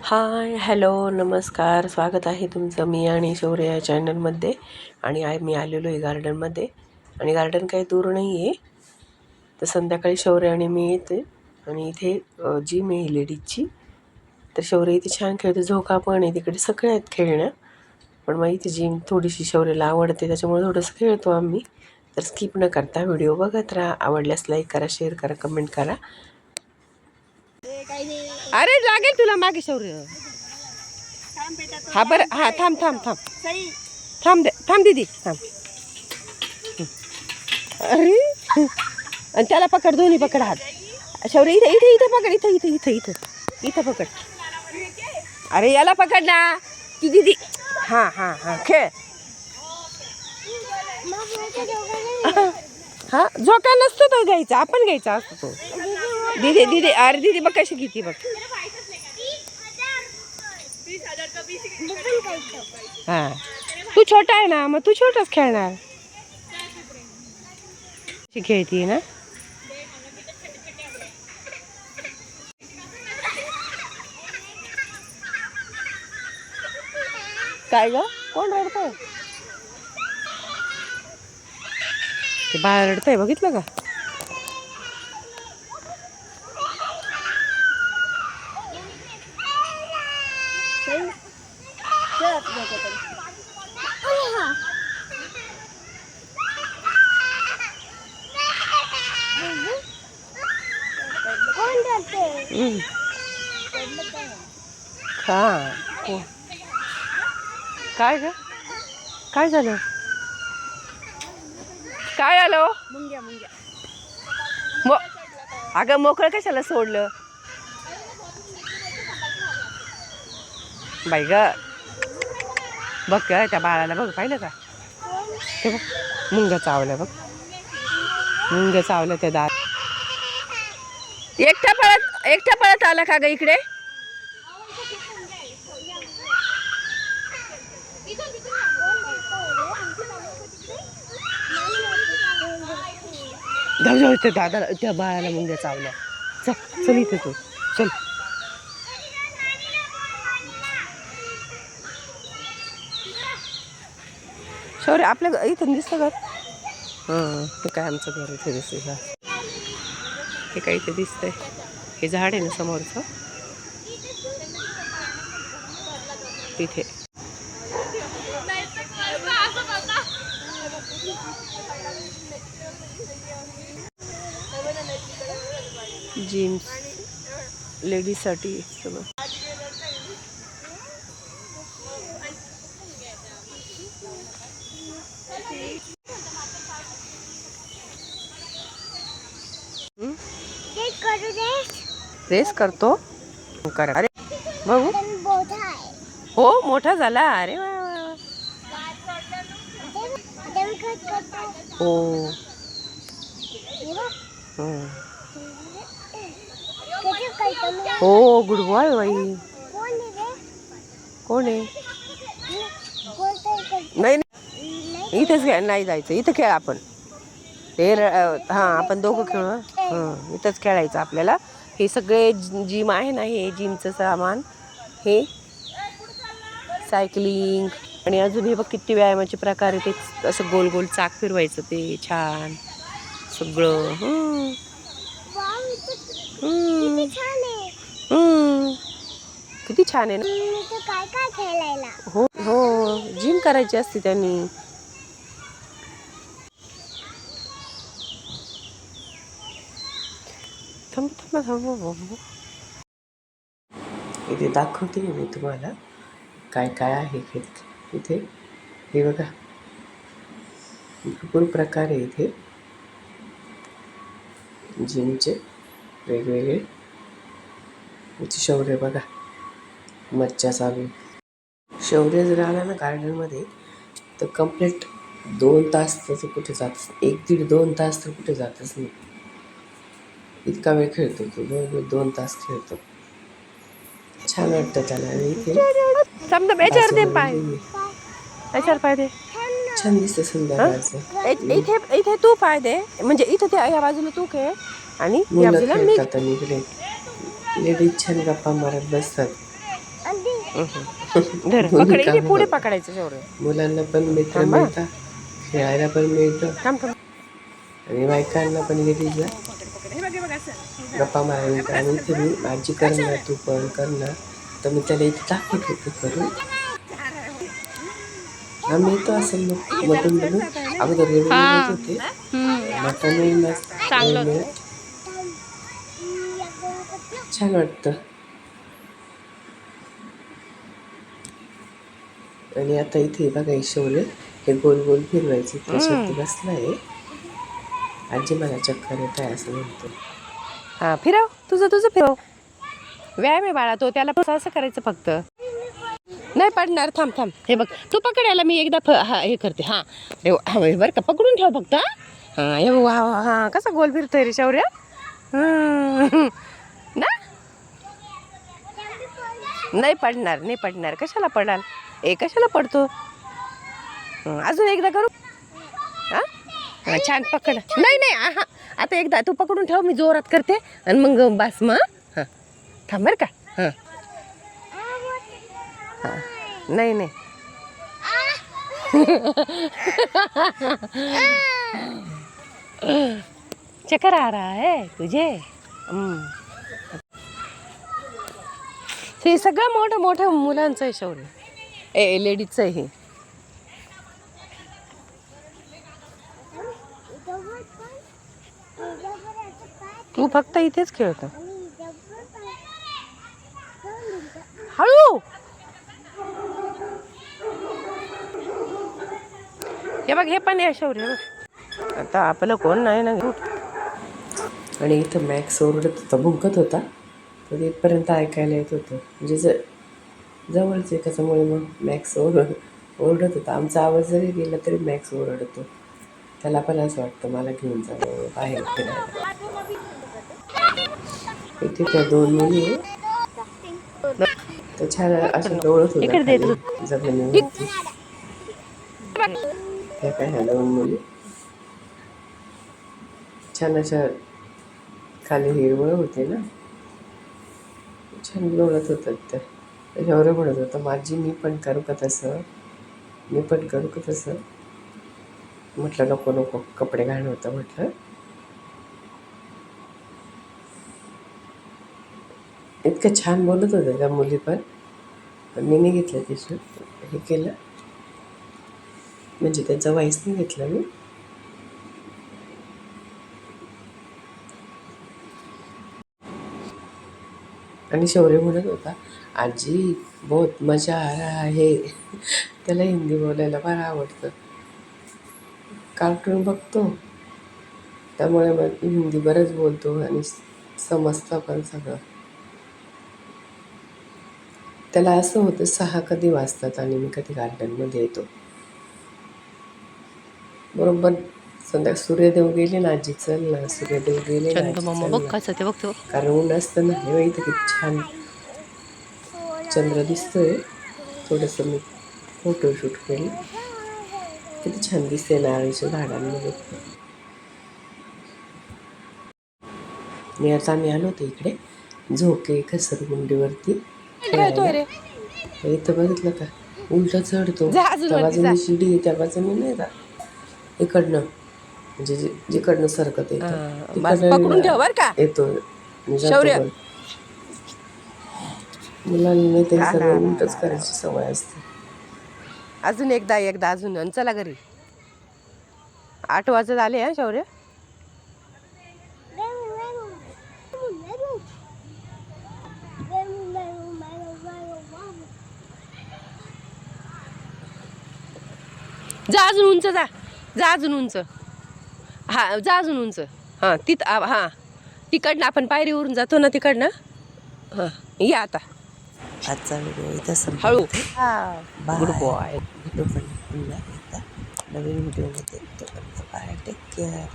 हाय, hello, नमस्कार. स्वागत आहे तुमचं मी आणि शौर्य या चॅनलमध्ये. आणि मी आलेलो आहे गार्डनमध्ये. आणि गार्डन काही दूर नाही आहे. तर संध्याकाळी शौर्य आणि मी येते. आणि इथे जिम आहे लेडीजची. तर शौर्य इथे छान खेळते, झोका पण आहे तिकडे, सगळे आहेत खेळण्या. पण मग इथे जिम थोडीशी शौर्यला आवडते, त्याच्यामुळे थोडंसं खेळतो आम्ही. तर स्किप न करता व्हिडिओ बघत राहा. आवडल्यास लाईक करा, शेअर करा, कमेंट करा. अरे लागेल तुला मागे शौर्य. हा बरं, हा थांब थांब थांब थांब थांब दीदी थांब. अरे आणि त्याला पकड, दोन्ही पकड हात. शौर्य इथे इथे इथे पकड, इथे इथे इथे इथे इथं पकड. अरे याला पकड ना ती दीदी. हां हां हां खेळ. हा झोका नसतो तो घ्यायचा, आपण घ्यायचा असतो तो. दीदी दीदी, अरे दीदी बघ कशी किती बघ. हा तू छोटा आहे ना, मग तू छोटाच खेळणार. खेळती ना. काय ग, कोण रडतंय? ते बाळ रडतंय, बघितलं का? हा काय ग, काय झालं? काय आलं? मुंग्या मुंग्या. अगं मोकळं कशाला सोडलं बाई ग? बघ ग त्या बाळाला, बघ पाहिलं का? ते बघ मुंग्या चावल्या, बघ मुंग्या चावल्या त्या दार. एकटा पळत आला का ग इकडे? जाऊ जाऊ, त्या दादाला, त्या बाळाला मुंग्या चावल्या. चल चल इथे तू चल. शौर्य आपल्या इथं दिसतं घर. हां ते काय आमचं घर इथे दिसतं. हे काय इथे दिसतंय, हे झाड आहे ना समोरचं तिथे. जिम लेडीजसाठी सगळं. रेस करतो करा. अरे बघू, हो मोठा झाला. अरे वा वा. हो हो गुड बॉय बाई. कोण आहे? नाही इथेच खेळ, नाही जायचं, इथं खेळ आपण. ते हां आपण दोघं खेळू. हां इथंच खेळायचं आपल्याला. हे सगळे जिम आहे ना, हे जिमचं सामान, हे सायकलिंग. आणि अजून हे बघ किती व्यायामाचे प्रकार आहे. ते असं गोल गोल चाक फिरवायचं, ते छान सगळं. किती छान आहे ना. काय काय खेळायला. हो हो जिम करायची असते त्यांनी. थांब थांब थांब, इथे दाखवते मी तुम्हाला काय काय आहे इथे. हे बघा भरपूर प्रकार आहे इथे जिमचे वेगवेगळे. इथे शौर्य बघा मच्छा चालू. शौर्य जर आला ना गार्डनमध्ये तर कंप्लीट 2 तास त्याचं कुठे जात, 1-1.5-2 तास तर कुठे जातच नाही. इतका वेळ खेळतो तो, 2 तास खेळतो. छान वाटतं त्याला. आणि इथे पाय दे, छान दिसतं संध्याकाळचं. इथे तू पाय दे, म्हणजे इथे त्या या बाजूला तू खेळ आणि मुलं खेळतात. आणि इकडे लेडीज छान गप्पा मारत बसतात. धर पकड, इथे पुढे पकडायचं शौर्य. मुलांना पण मित्र थांबा. मिळतात, खेळायला पण मिळतं थांब थांब. आणि बायकांना पण लेडीजला गप्पा मारायला. आणि इथे मी आजी करणार, तू पण करणार, तर मी त्याला इथे दाखवत होते करून. आम्ही येतो असं मटून बनून अगोदर रेडीमेड होते, मटण नाही मिळत. छान वाटतं. आणि आता इथे बघा शौर्य हे गोल गोल फिरवायचे, त्याच्यावरती बसला आहे. आजी मला चक्कर येत आहे असं म्हणतो. हा फिरव, तुझं फिरव. व्यायाम आहे बाळा तो, त्याला असं करायचं फक्त. नाही पडणार. थांब थांब. हे बघ तू पकडायला मी एकदा हा हे करते. हा हे बरं का, पकडून ठेव फक्त. हा हे वा हा कसा गोल फिरतोय रे शौर्य. ना नाही पडणार, नाही पडणार. कशाला पडाल, कशाला पडतो. अजून एकदा करू. हा छान पकड. नाही नाही हा आता एकदा तू पकडून ठेव, मी जोरात करते आणि मग बस. मग हां थांब बरं का. हां हां नाही नाही. चक्कर आ रहा है तुझे. हे सगळं मोठं मोठं मुलांचं आहे शौर्य, लेडीजचं आहे हे. तू फक्त इथेच खेळतो. हळू. हे बघ हे पण आहे शौर्य. आता आपलं कोण नाही ना. आणि इथं मॅक्स ओरडत होता, भुंकत होता, तर इथपर्यंत ऐकायला येत होतं. म्हणजे जवळच आहे त्याच्यामुळे मग मॅक्स ओरडत होता. आमचा आवाज जरी गेला तरी मॅक्स ओरडतो. त्याला पण असं वाटतं मला घेऊन जावं बाहेर फिरायला. इथे त्या 2 मुली आहे, तर छान अशा लोळत होत्या इकडे खाली दे. जमिनीवरती. ह्या काय ह्या 2 मुली छान अशा खाली हिरवळ होते ना, छान लोळत होतात त्या. त्याच्यावर म्हणत होतं माझी मी पण करू का तसं, मी पण करू का तसं. म्हटलं नको नको, कपडे घाण होतं म्हटलं. इतकं छान बोलत होत्या त्या मुली पण मी नाही घेतलं ते शूट हे केलं, म्हणजे त्यांचा व्हॉइस नाही घेतला मी. आणि शौर्य म्हणत होता आजी बहुत मजा आ रहा है. त्याला हिंदी बोलायला फार आवडतं, कार्टून बघतो, त्यामुळे मग हिंदी बरंच बोलतो आणि समजतं पण सगळं. त्याला असं होतं 6 कधी वाजतात आणि मी कधी गार्डनमध्ये येतो. बरोबर सूर्यदेव गेले ना आजी चल ना, सूर्यदेव गेले ना आजी चल ना. कारण ऊन असतं ना. हे इथं किती छान चंद्र दिसतोय. थोडंसं मी फोटोशूट केलं, किती छान दिसते नारळीच्या झाडांमध्ये. आता आम्ही आलो होतो इकडे झोके घसरगुंडीवरती खेळायला. इथं बघितलं का उलट चढतो, त्या बाजूने शिडी आहे, त्या बाजूने नाही जात. इकडनं म्हणजे जिकडनं सरकत येतं तिकडनं येतो. मुलांनी ते सगळं उलटच करायची सवय असते. अजून एकदा अजून चला घरी. 8 वाजत आले हा शौर्य. जा अजून उंच, जा अजून उंच. हा जा अजून उंच. हां तिथं हां तिकडनं आपण पायरीवरून जातो ना तिकडनं. हां या आता. आजचा व्हिडिओ इथं संपला. हळू. Good boy. भेटू पण पुन्हा एकदा नवीन व्हिडिओमध्ये. तोपर्यंत बाय, टेक केअर.